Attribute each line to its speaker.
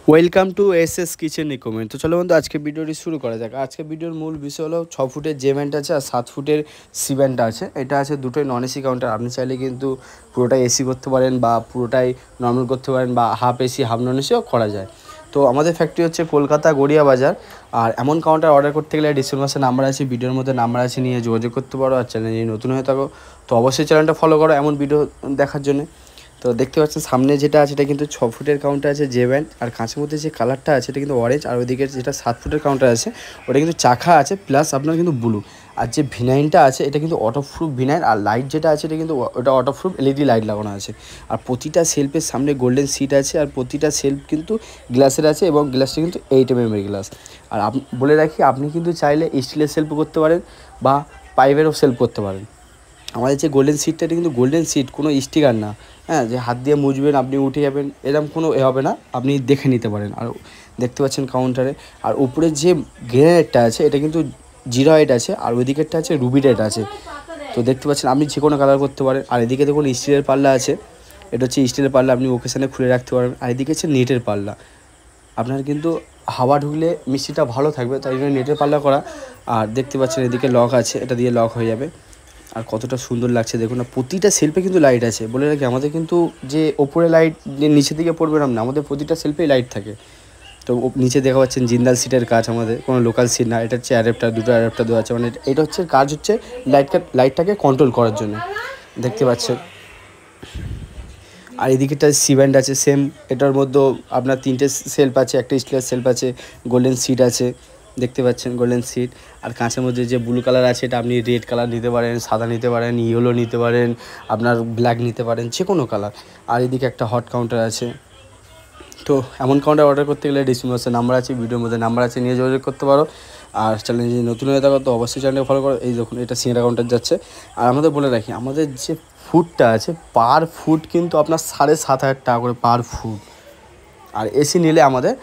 Speaker 1: Welcome to S kitchen recommend. তো চলো বন্ধু, আজকে ভিডিওটি শুরু করা যাক। আজকে ভিডিওর মূল বিষয় হলো 6 ফুটের যে ব্যান্ড আছে আর 7 ফুটের সি ব্যান্ড আছে। এটা আছে দুটোই নন এসি কাউন্টার। আপনি চাইলে কিন্তু পুরোটাই এসি করতে পারেন বা পুরোটাই নর্মাল করতে পারেন বা হাফ এসি হাফ নন এসিও করা যায়। তো আমাদের ফ্যাক্টরি হচ্ছে কলকাতা গড়িয়া বাজার। আর এমন কাউন্টার অর্ডার করতে গেলে ডিসক্রিপশনে নাম্বার আছে, ভিডিওর মধ্যে নাম্বার আছে, নিয়ে যোগাযোগ করতে পারো। আর চ্যানেল যদি নতুন হয়ে থাকো তো অবশ্যই চ্যানেলটা ফলো করো এমন ভিডিও দেখার জন্য। তো দেখতে পাচ্ছেন সামনে যেটা আছে এটা কিন্তু 6 ফুটের কাউন্টার আছে জে ব্যান্ড। আর কাঁচের মধ্যে যে কালারটা আছে এটা কিন্তু অরেঞ্জ। আর ওইদিকে যেটা 7 ফুটের কাউন্টার আছে ওটা কিন্তু চাখা আছে প্লাস আপনার কিন্তু ব্লু। আর যে ভিনাইনটা আছে এটা কিন্তু অটোপ্রুফ ভিনাইন। আর লাইট যেটা আছে এটা কিন্তু ওটা অটোপ্রুফ এলইডি লাইট লাগানো আছে। আর প্রতিটা সেলফের সামনে গোল্ডেন সিট আছে। আর প্রতিটা সেলফ কিন্তু গ্লাসের আছে এবং গ্লাসটা কিন্তু 8 mm এর গ্লাস। আর বলে রাখি, আপনি কিন্তু চাইলে স্টিলের সেলফ করতে পারেন বা পাইপেরও সেলফ করতে পারেন। আমাদের যে গোল্ডেন সিটটা এটা কিন্তু গোল্ডেন সিট, কোনো স্টিকার না। হ্যাঁ, যে হাত দিয়ে মুছবেন আপনি উঠে যাবেন এরকম কোনো হবে না, আপনি দেখে নিতে পারেন। আর দেখতে পাচ্ছেন কাউন্টারে। আর উপরে যে গ্রেনাইটটা আছে এটা কিন্তু 0.8 আছে। আর ওই দিকেরটা আছে রুবি রেড আছে। তো দেখতে পাচ্ছেন আপনি যে কোনো কালার করতে পারেন। আর এদিকে দেখুন স্টিলের পাল্লা আছে, এটা হচ্ছে স্টিলের পাল্লা, আপনি ওকেশানে খুলে রাখতে পারেন। আর এদিকে হচ্ছে নেটের পাল্লা। আপনার কিন্তু হাওয়া ঢুকলে মিষ্টিটা ভালো থাকবে, তাই জন্য নেটের পাল্লা করা। আর দেখতে পাচ্ছেন এদিকে লক আছে, এটা দিয়ে লক হয়ে যাবে। আর কতটা সুন্দর লাগছে দেখুন না, প্রতিটা সেলফে কিন্তু লাইট আছে। বলে রাখি আমাদের কিন্তু যে ওপরে লাইট যে নিচের দিকে পড়বে না, আমাদের প্রতিটা সেলফেই লাইট থাকে। তো নিচে দেখা পাচ্ছেন জিন্দাল সিটের কাজ, আমাদের কোনো লোকাল সিট না। এটা হচ্ছে অ্যাডাপ্টার, দুটো অ্যাডাপ্টার দেওয়া আছে। মানে এটা হচ্ছে কাজ হচ্ছে লাইটটাকে কন্ট্রোল করার জন্য, দেখতে পাচ্ছেন। আর এদিকেটা সি ব্যান্ড আছে সেম, এটার মধ্যেও আপনার 3টে সেলফ আছে, একটা স্টিলের সেলফ আছে, গোল্ডেন সিট আছে, দেখতে পাচ্ছেন গোল্ডেন সিট। আর কাঁচের মধ্যে যে ব্লু কালার আছে এটা আপনি রেড কালার নিতে পারেন, সাদা নিতে পারেন, ইয়েলো নিতে পারেন, আপনার ব্ল্যাক নিতে পারেন, যে কোনো কালার। আর এদিকে একটা হট কাউন্টার আছে। তো এমন কাউন্টার অর্ডার করতে গেলে ডিসক্রিপশনে নাম্বার আছে, ভিডিওর মধ্যে নাম্বার আছে, নিয়ে যোগাযোগ করতে পারো। আর চ্যানেল যদি নতুন হয়ে থাকো তো অবশ্যই চ্যানেলকে ফলো করো। এই দেখুন এটা সিঙ্গারা কাউন্টার যাচ্ছে। আর আমাদের বলে রাখি আমাদের যে ফুডটা আছে পার ফুট কিন্তু আপনার 7,500 টাকা করে পার ফুট। আর এসি নিলে আমাদের